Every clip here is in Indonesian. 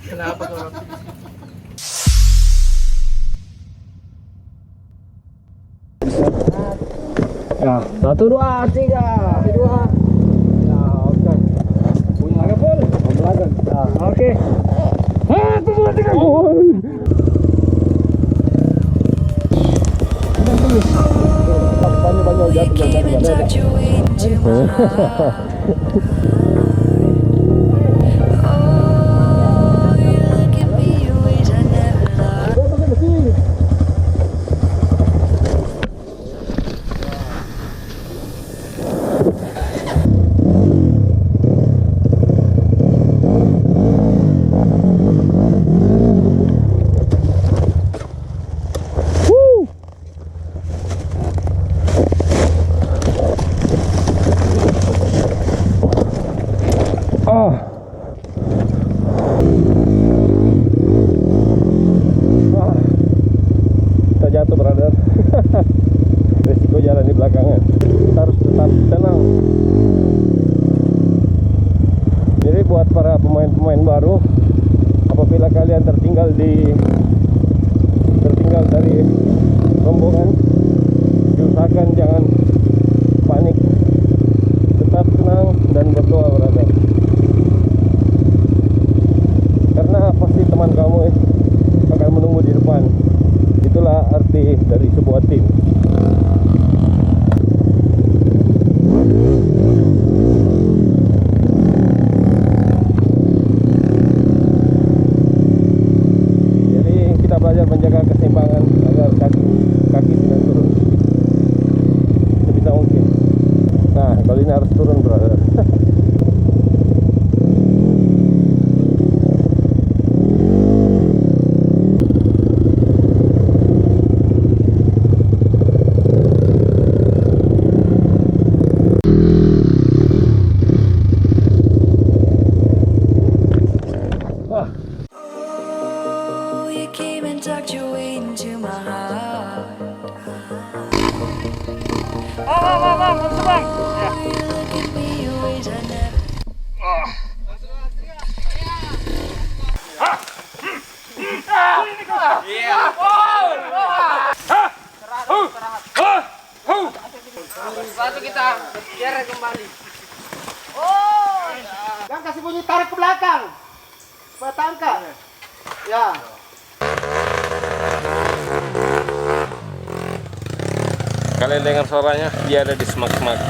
Kenapa kalau ya, 1, 2, 3. 2. Ya, oke. Punya agak full. Belakang. Nah, oke. 1, 2, 3. Banyak jatuh. Kita jatuh, brother. Resiko jalan di belakangan. Kita harus tetap tenang. Jadi buat para pemain-pemain baru, apabila kalian tertinggal dari rombongan, diusahakan jangan panik, tetap tenang dan berdoa, brother. Karena pasti teman kamu akan menunggu di depan. Itulah arti dari sebuah tim. Jadi kita belajar menjaga keseimbangan agar kaki tidak turun sebisa mungkin. Nah, kali ini harus turun, brother. Lalu kita biar kembali. Oh, yang kasih bunyi tarik ke belakang, petangka. Ya. Kalian dengar suaranya, dia ada di semak-semak.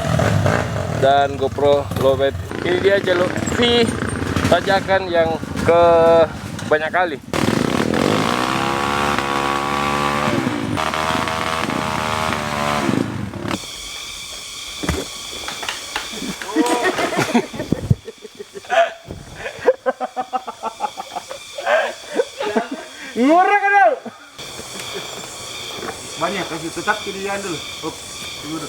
Dan GoPro lowbat ini dia jalur V tajakan yang ke banyak kali. Ngorek kan? Banyak kasih tetap pilihan dulu. Dulu.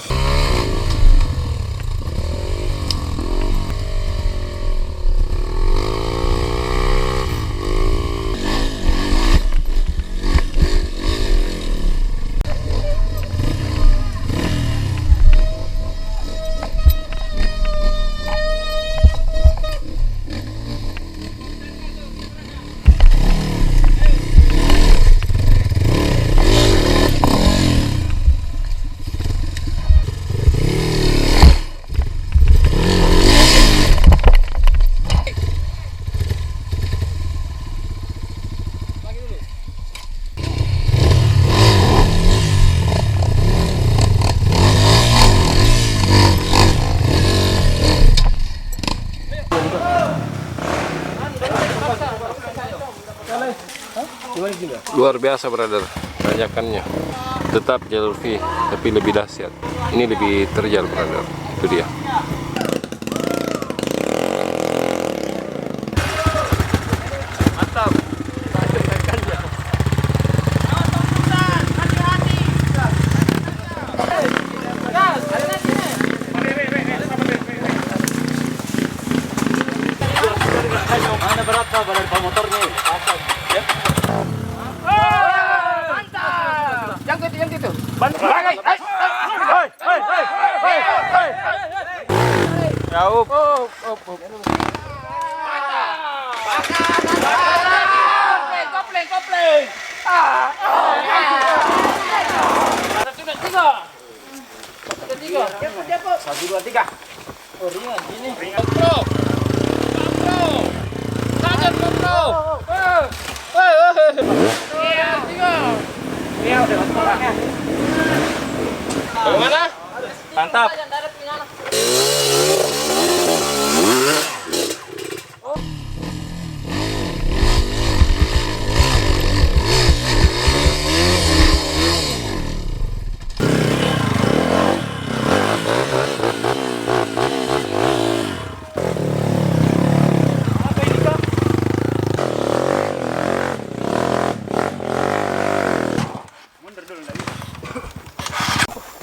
Luar biasa, brother, tanjakannya. Tetap jalur V, tapi lebih dahsyat. Ini lebih terjal, brother. Itu dia. Mantap. Mana berapa badan pemotornya? Yang itu. Jauh. Kopling. Tiga. 1, 2, 3. Oh, ringan gini. Bro. Kaget, bro. Iya, udah masuk. Bagaimana? Mantap.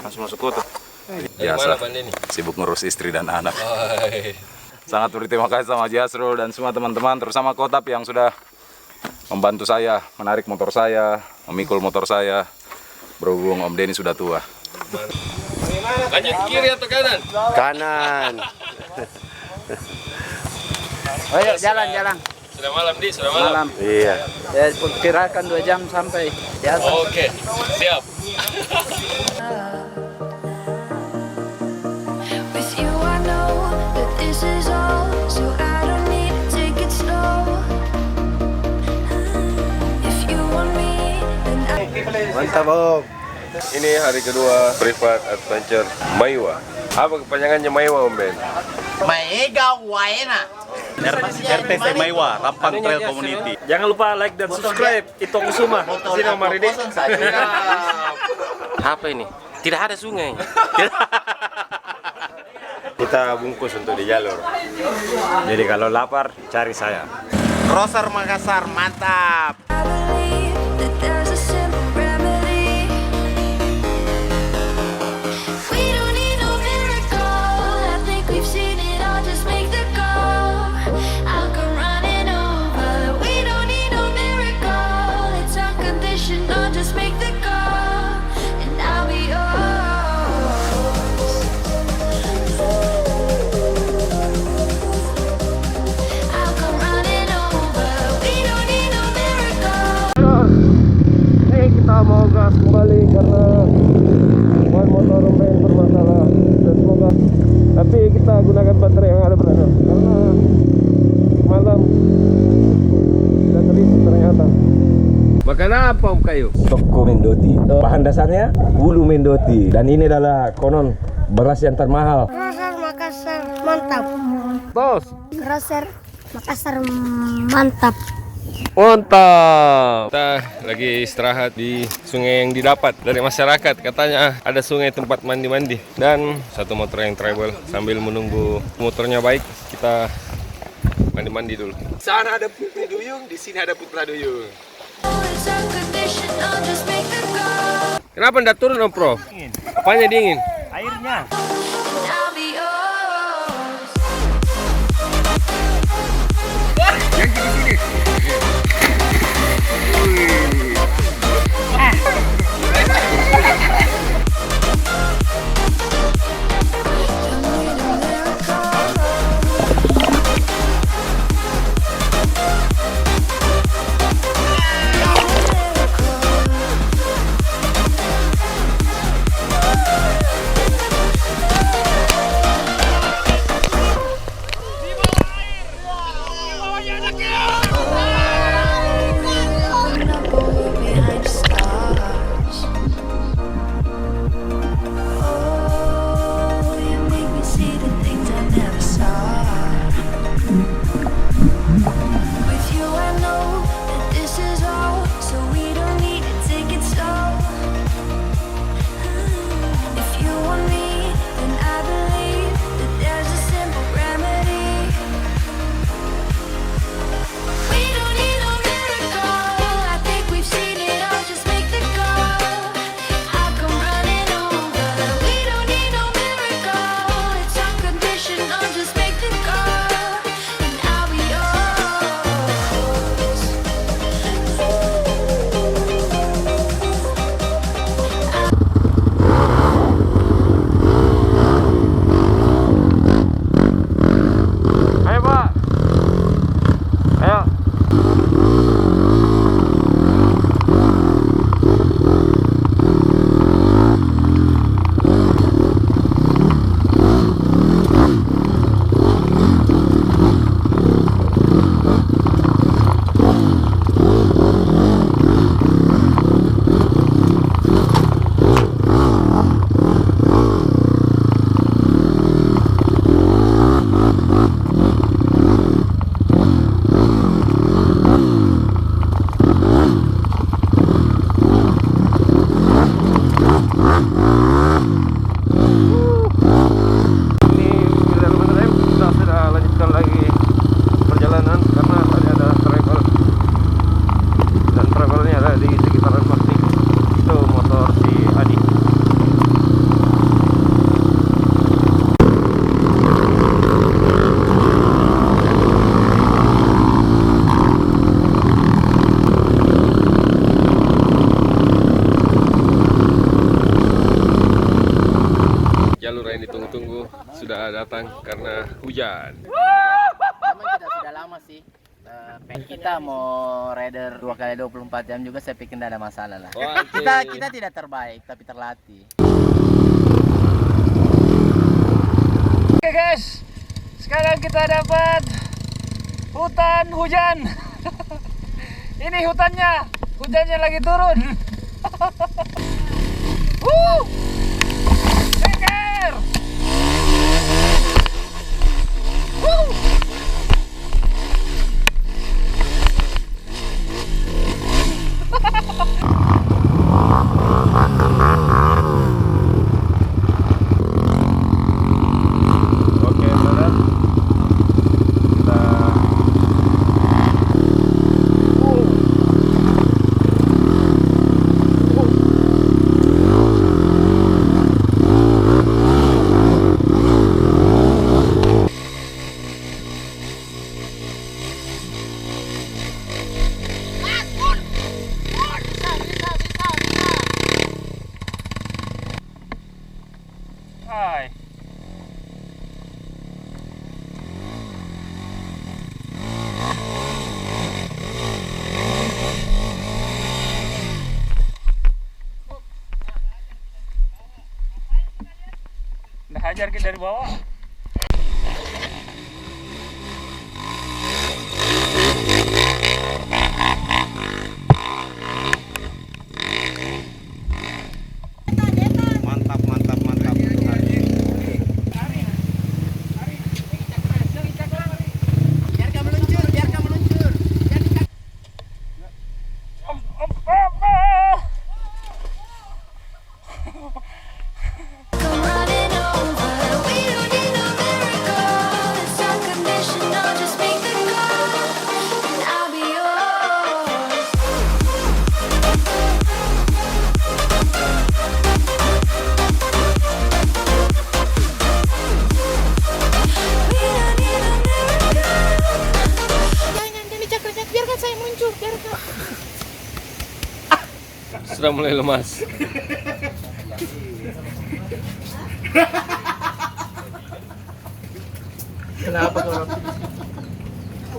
Langsung masuk kota. Biasa. Sibuk ngurus istri dan anak. Sangat berterima kasih sama Jasrul dan semua teman-teman, terutama Kotap yang sudah membantu saya menarik motor saya, memikul motor saya. Berhubung Om Denny sudah tua. Lanjut kiri atau kanan? Kanan. Ayo jalan. Sudah malam, Di. Sudah malam. Iya. Ya, perkirakan 2 jam sampai di atas. Oke, siap. With you I know that this is all, so I don't need to take it slow. If you want me, then I Mantap, Om. Ini hari kedua Privat Adventure Maiwa. Apa kepanjangannya Maiwa, Om Ben? Mega Waena. RTC Maiwa, Rampang Trail Community. Jangan lupa like dan subscribe. Itu Kusuma. Sini Om Marini. Apa ini? Tidak ada sungai. Kita bungkus untuk di jalur. Jadi kalau lapar, cari saya. Roser Makassar, mantap. believe that there's a simple remedy. We don't need no miracle. I think we've seen it all. Just make the call. I'll come running over. We don't need no miracle. It's unconditional. Just make the call, and I'll be yours. I'll come running over. We don't need no miracle. Nih kita mau gas kembali karena ban motor Om Ben bermasalah. Dan semoga, tapi kita gunakan baterai yang ada berada karena malam tidak terisi ternyata. Makan apa Om Kayu? Toko Mendoti. Bahan dasarnya bulu Mendoti. Dan ini adalah konon beras yang termahal. Roser Makassar mantap. Bos. Roser Makassar mantap. Mantap. Kita lagi istirahat di sungai yang didapat dari masyarakat. Katanya ada sungai tempat mandi-mandi dan satu motor yang travel sambil menunggu motornya baik. Kita mandi-mandi dulu. Sana ada Putri Duyung, di sini ada Putra Duyung. It's unconditional. Just make the call. Kenapa ndak turun Om Pro? Apanya dingin? And I'll be yours. Behind the stars. jalur yang ditunggu-tunggu sudah datang karena hujan. Memang kita sudah lama sih. Kita mau rider 2x24 jam juga saya pikir tidak ada masalah lah. Kita tidak terbaik tapi terlatih. Oke guys, sekarang kita dapat hutan hujan. Ini hujannya lagi turun. Seger. Oke, brother. Kita Hai. Nah, hajar kita dari bawah. Mantap, mantap, mantap. Biarkan meluncur, biarkan meluncur. Come running over. We don't need no miracle. It's unconditional. Just make the call, and I'll be yours. We don't need no miracle. Jangan dicak-cak, biarkan saya muncul, biarkan. sudah mulai lemas.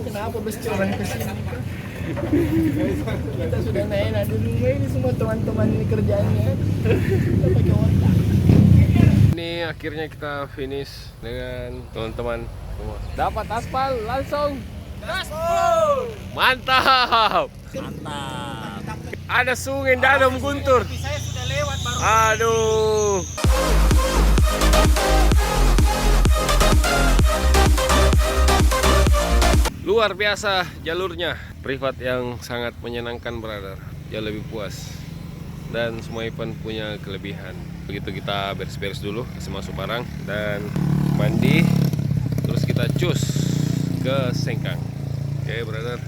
Kenapa mesti orang kesini? Kita sudah enak di rumah ini semua teman-teman ini kerjanya. Kita pakai otak. Ini akhirnya kita finish dengan teman-teman semua. Dapat aspal langsung. Mantap. Ada sungai dalam Guntur. Aduh. Luar biasa jalurnya. Privat yang sangat menyenangkan, brother. Jauh lebih puas. Dan semua event punya kelebihan. Begitu kita beres-beres dulu, kasih masuk barang dan mandi. Terus kita cus ke Sengkang. Oke, brother.